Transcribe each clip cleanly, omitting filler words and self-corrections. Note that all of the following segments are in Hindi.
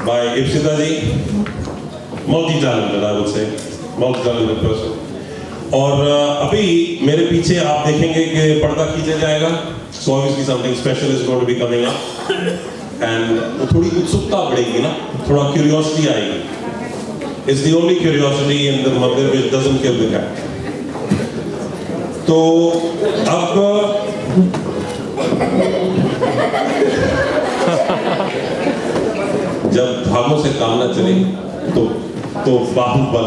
by Ipsita ji, multi-talented I would say, multi-talented person. और अभी मेरे पीछे आप देखेंगे कि पर्दा खींचा जाएगा, so obviously something special is going to be coming up, and थोड़ी उत्सुकता बढ़ेगी ना, थोड़ा curiosity आएगी. It's the only curiosity in the मंदिर which doesn't kill the cat. तो अब जब भागों से काम न चले तो बाहुबल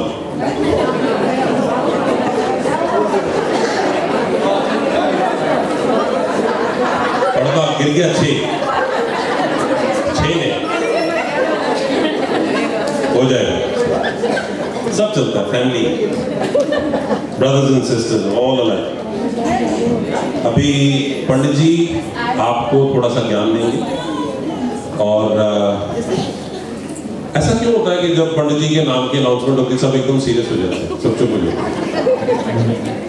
पर्दा गिर गया 6 ने हो जाएगा, सब चलता है, family, brothers and sisters all alike. अभी पंडित जी आपको थोड़ा सा ज्ञान देंगे. और ऐसा क्यों होता है कि जब पंडित जी के नाम की अनाउंसमेंट होती है सब एकदम सीरियस हो जाते हैं, सब चुप हो जाते हैं?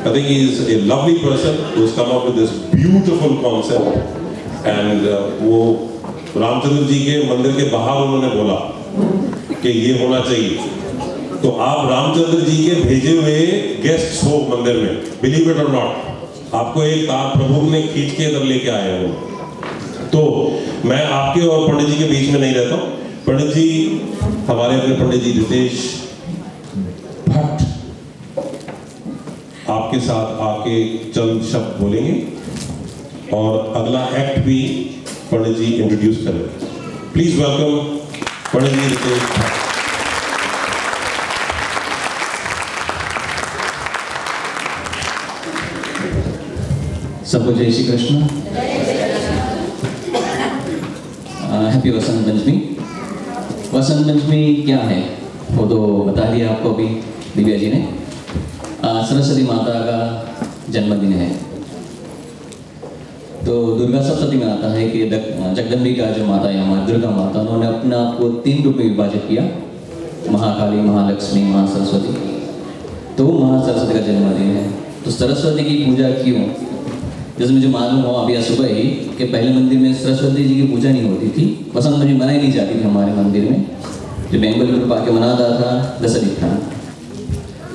I think he is a lovely person who has come up with this beautiful concept, and वो रामचंद्र जी के मंदिर के बाहर उन्होंने बोला कि ये होना चाहिए, तो आप रामचंद्र जी के भेजे हुए गेस्ट हो मंदिर में, बिलीव इट और नॉट. आपको एक प्रभु ने खींच के इधर लेके आए हो. तो मैं आपके और पंडित जी के बीच में नहीं रहता हूँ. पंडित जी हमारे अपने पंडित जी रितेश भट्ट आपके साथ आके चंद शब्द बोलेंगे और अगला एक्ट भी पंडित जी इंट्रोड्यूस करेंगे. प्लीज वेलकम पंडित जी रितेश भट्ट. सबको जय श्री कृष्ण. हैप्पी वसंत पंचमी. वसंत पंचमी क्या है वो तो बता दिया आपको अभी दिव्या जी ने. सरस्वती माता का जन्मदिन है. तो दुर्गा सप्तमी में आता है कि जगदम्बिका जो माता है हमारी दुर्गा माता, उन्होंने अपने आप को 3 रूप में विभाजित किया, महाकाली, महालक्ष्मी, महासरस्वती. तो महासरस्वती का जन्मदिन है. तो सरस्वती की पूजा क्यों? जैसे मुझे मालूम हो अभी सुबह ही कि पहले मंदिर में सरस्वती जी की पूजा नहीं होती थी, वसंत पंचमी मनाई नहीं जाती थी हमारे मंदिर में. जो बेंगल ग्रुप आके मनाता था दशहरा.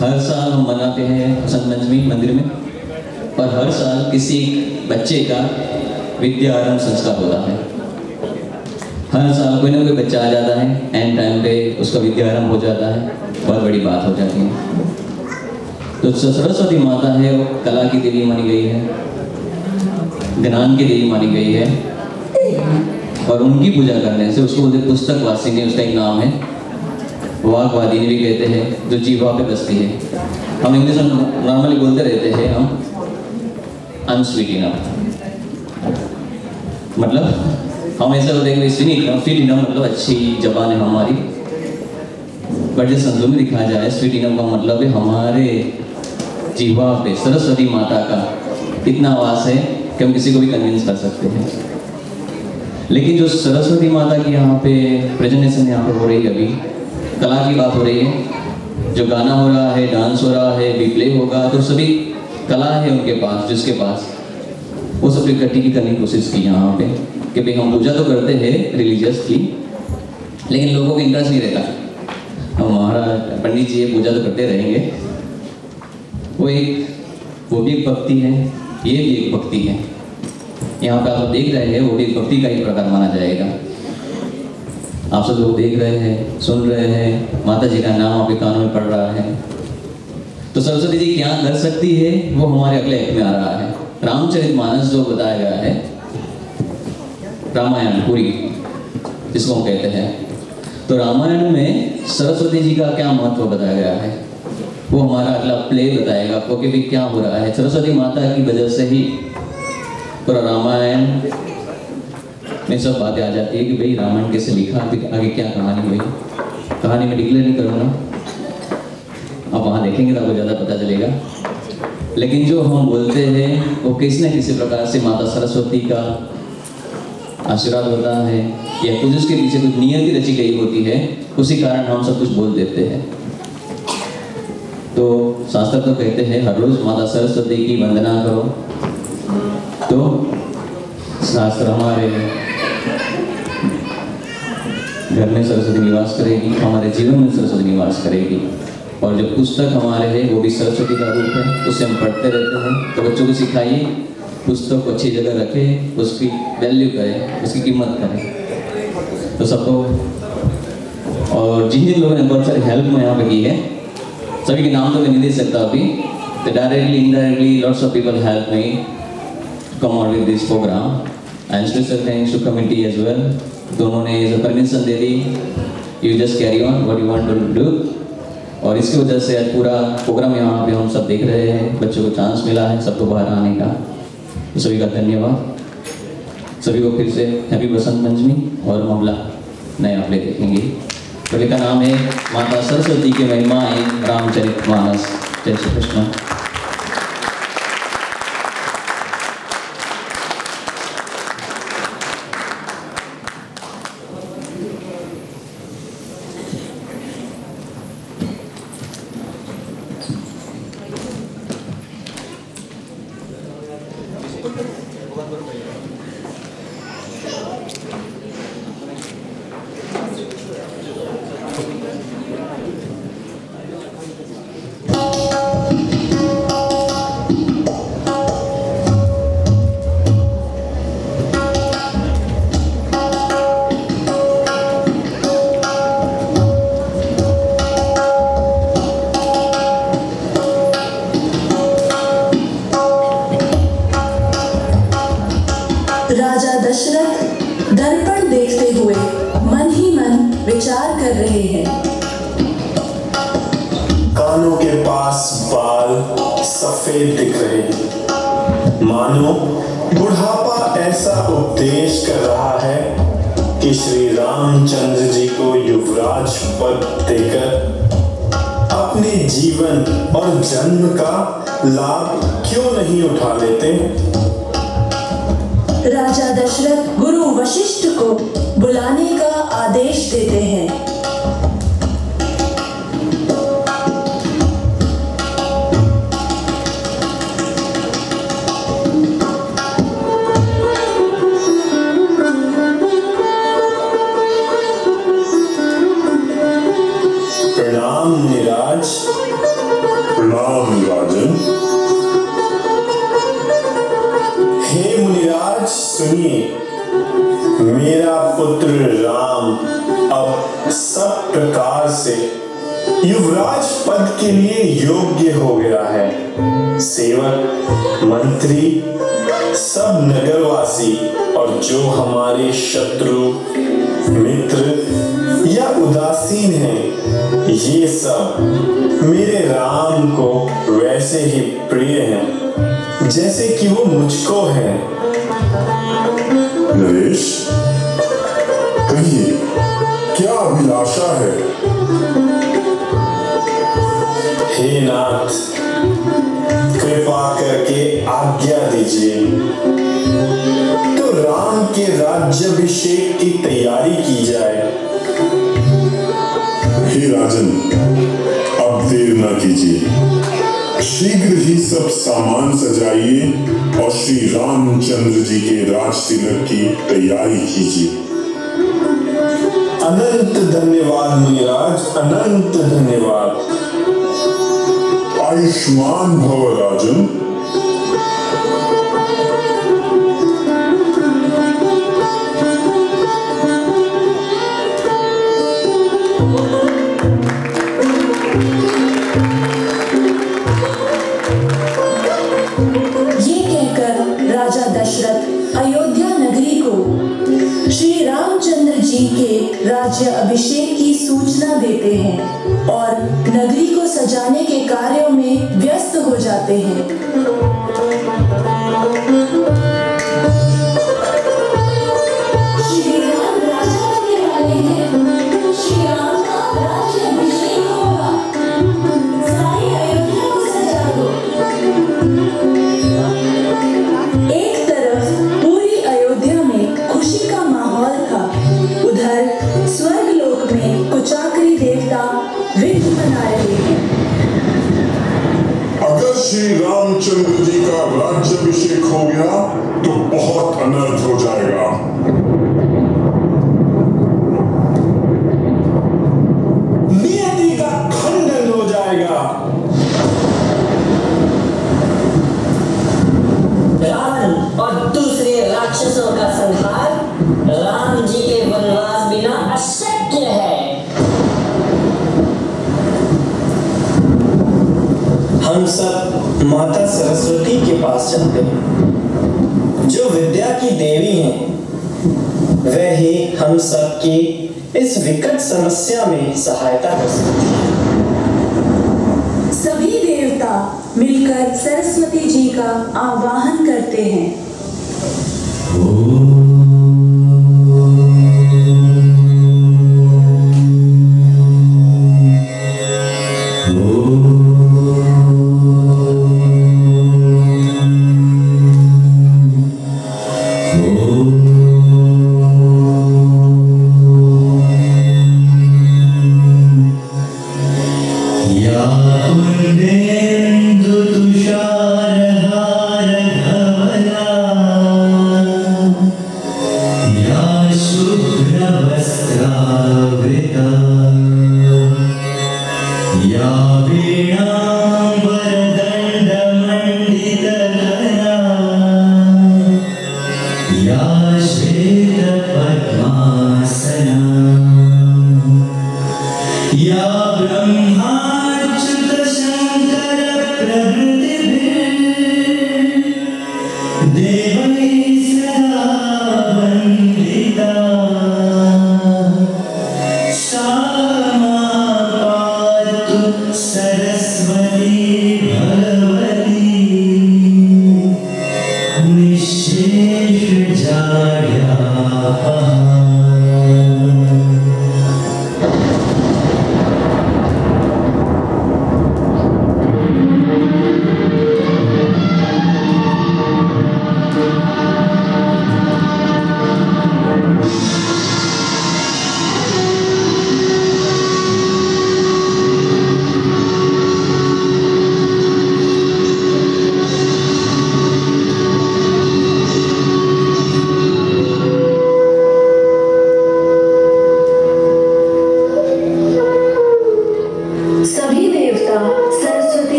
हर साल हम मनाते हैं वसंत पंचमी मंदिर में, और हर साल किसी बच्चे का विद्यारंभ संस्कार होता है. हर साल कोई ना कोई बच्चा आ जाता है, एंड टाइम पे उसका विद्यारंभ हो जाता है, बहुत बड़ी बात हो जाती है. तो सरस्वती माता है वो कला की देवी मानी गई है, ज्ञान की देवी मानी गई है, और उनकी पूजा करने से उसको बोलते पुस्तक वासिनी, उसका एक नाम है. वाग्वादिनी भी कहते हैं, जो जीवा पे बसती है. हम इंग्लिश में नॉर्मली बोलते रहते हैं हम अनस्वीट इनफ, मतलब हम ऐसा बोलते हैं स्वीट इनफ मतलब अच्छी जबान है हमारी. बट जो संतों में लिखा जाए स्वीट इनफ का मतलब है हमारे जीवा पे सरस्वती माता का इतना वास है कि हम किसी को भी कन्विंस कर सकते हैं. लेकिन जो सरस्वती माता की यहाँ पे प्रेजेंटेशन यहाँ पे हो रही है, अभी कला की बात हो रही है, जो गाना हो रहा है, डांस हो रहा है, रिप्ले होगा, तो सभी कला है उनके पास, जिसके पास वो सब इकट्ठी की करने की कोशिश की यहाँ पे कि भाई हम पूजा तो करते हैं रिलीजियसली, लेकिन लोगों को इंटरेस्ट नहीं रहता. हमारा पंडित जी ये पूजा तो करते रहेंगे, वो भी एक भक्ति है, ये भी एक भक्ति है. यहाँ पे आप देख रहे हैं वो भी एक भक्ति का एक प्रकार माना जाएगा. आप सब लोग देख रहे हैं, सुन रहे हैं, माता जी का नाम आपके कानों में पड़ रहा है. तो सरस्वती जी क्या कर सकती है वो हमारे अगले एक में आ रहा है. रामचरितमानस जो बताया गया है, रामायण पूरी जिसको हम कहते हैं, तो रामायण में सरस्वती जी का क्या महत्व बताया गया है वो हमारा अगला प्ले बताएगा आपको कि भाई क्या हो रहा है. सरस्वती माता की वजह से ही पूरा रामायण में सब बातें आ जाती है कि भाई रामायण कैसे लिखा, आगे क्या कहानी हुई. कहानी में डिक्लेयर नहीं करूँगा, आप वहाँ देखेंगे तो आपको ज़्यादा पता चलेगा. लेकिन जो हम बोलते हैं वो किसी न किसी प्रकार से माता सरस्वती का आशीर्वाद होता है, या कुछ उसके पीछे कुछ नियति रची गई होती है, उसी कारण हम सब कुछ बोल देते हैं. तो शास्त्र तो कहते हैं हर रोज माता सरस्वती की वंदना करो. तो शास्त्र हमारे घर में सरस्वती निवास करेगी, हमारे जीवन में सरस्वती निवास करेगी। और जो पुस्तक हमारे है वो भी सरस्वती का रूप है, उससे हम पढ़ते रहते हैं। तो बच्चों को सिखाइए पुस्तक को अच्छी जगह रखें, उसकी वैल्यू करें, उसकी कीमत करें। तो सबको, और जिन जिन लोगों ने बहुत सारी हेल्प में यहाँ पे की है, सभी के नाम तो मैं नहीं दे सकता अभी, तो directly indirectly lots of people help me come out with this program and special thanks to committee as well. दोनों ने जो परमिशन दे दी, you just carry on what you want to do. और इसकी वजह से आज पूरा प्रोग्राम यहाँ पे हम सब देख रहे हैं, बच्चों को चांस मिला है सबको बाहर आने का। तो सभी का धन्यवाद। सभी को फिर से हैप्पी बसंत पंचमी। और हम अगला नया प्ले देखेंगे। प्ले का नाम है माता सरस्वती की महिमाएं रामचरितमानस। जय श्री कृष्ण। राजा दशरथ दर्पण देखते हुए मन ही मन विचार कर रहे हैं। कानों के पास बाल सफेद दिख रहे हैं, मानो बुढ़ापा ऐसा उपदेश कर रहा है कि श्री रामचंद्र जी को युवराज पद देकर अपने जीवन और जन्म का लाभ क्यों नहीं उठा लेते। राजा दशरथ गुरु वशिष्ठ को बुलाने का आदेश देते हैं। प्रणाम मुनिराज। प्रणाम राजन। हे मुनिराज सुनिए, मेरा पुत्र राम अब सब प्रकार से युवराज पद के लिए योग्य हो गया है। सेवक, मंत्री, सब नगरवासी और जो हमारे शत्रु, मित्र या उदासीन हैं, ये सब मेरे राम को वैसे ही प्रिय हैं जैसे कि वो मुझको है। नरेश, कहिए क्या अभिलाषा है? हे नाथ, कृपा करके आज्ञा दीजिए तो राम के राज्याभिषेक की तैयारी की जाए। हे राजन, अब देर न कीजिए, शीघ्र ही सब सामान सजाइए और श्री रामचंद्र जी के राज तिलक की तैयारी कीजिए। अनंत धन्यवाद मुनिराज, अनंत धन्यवाद। आयुष्मान भव राजन। राजा दशरथ अयोध्या नगरी को श्री रामचंद्र जी के राज्य अभिषेक की सूचना देते हैं और नगरी को सजाने के कार्यों में व्यस्त हो जाते हैं। श्री राम राजा बनने वाले हैं, श्री राम का राज्य अभिषेक होगा, सारी अयोध्या को सजा दो। एक तरफ पूरी अयोध्या में खुशी का माहौल था, उधर स्वर्गलोक में कुचाकरी देवता विघ्न बना रहे हैं। अगर श्री रामचंद्र जी का राज्याभिषेक हो गया तो बहुत अनर्थ हो जाएगा। माता सरस्वती के पास चलते हैं, जो विद्या की देवी हैं। वह ही हम सबकी इस विकट समस्या में सहायता कर सकती हैं। सभी देवता मिलकर सरस्वती जी का आवाहन करते हैं।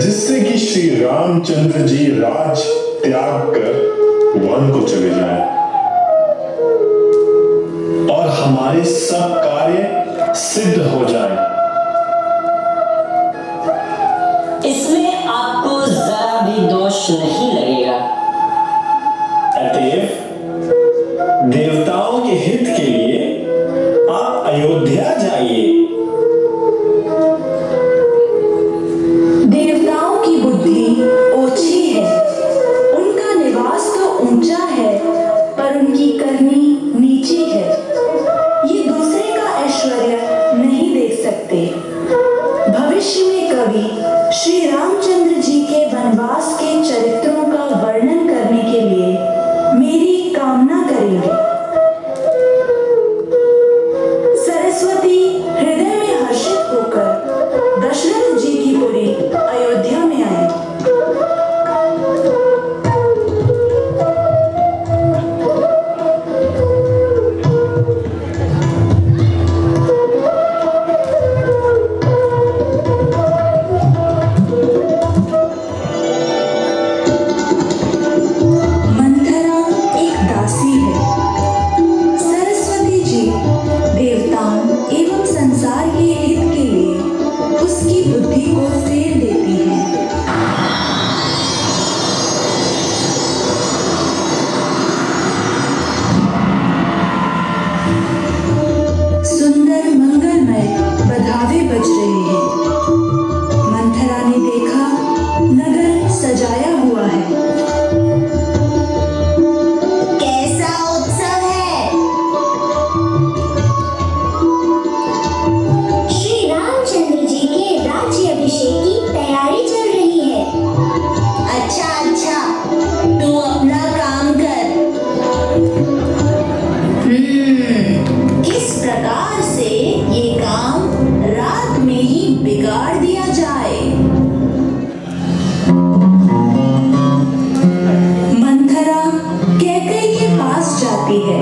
जिससे कि श्री रामचंद्र जी राज त्याग कर वन को चले जाएं और हमारे सब कार्य सिद्ध हो जाएं। इसमें आपको जरा भी दोष नहीं लगेगा। अतएव देवताओं के हित के लिए आप अयोध्या जाइए। देवताओं की बुद्धि ओछी है, उनका निवास तो ऊंचा है पर उनकी करनी नीची है। ये दूसरे का ऐश्वर्य नहीं देख सकते। भविष्य में कवि श्री रामचंद्र जी के वनवास के चरित्रों का वर्णन करने के लिए मेरी कामना करेंगे। सरस्वती हृदय में हर्षित होकर दशरथ जी की पुरी अयोध्या में आई। मंथरा एक दासी है। सरस्वती जी देवताओं एवं संसार के हित के लिए उसकी बुद्धि को फेर देती है। सुंदर मंगलमय बधावे बज रहे हैं। मंथरा ने देखा नगर सजाया हुआ है। कैसा उत्सव है। श्री रामचंद्र जी के राज्य अभिषेक की तैयारी चल रही है। अच्छा अच्छा, तू अपना काम कर। किस प्रकार से ये काम रात में ही बिगाड़ दिया जाए। मंथरा कैकेयी के पास जाती है।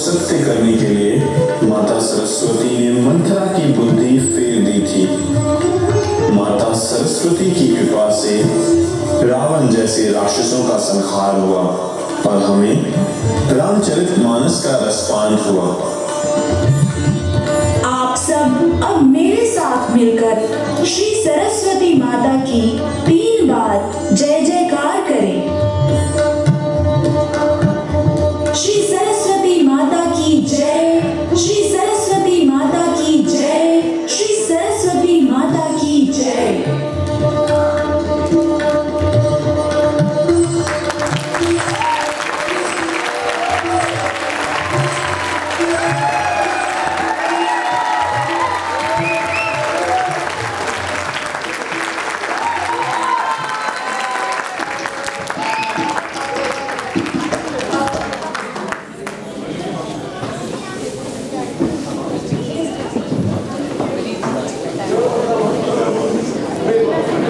सत्य करने के लिए माता सरस्वती ने मंथरा की बुद्धि फेर दी थी। माता सरस्वती की कृपा से रावण जैसे राक्षसों का संहार हुआ और हमें रामचरितमानस का रसपान हुआ। आप सब अब मेरे साथ मिलकर श्री सरस्वती माता की 3 बार जय जयकार करें।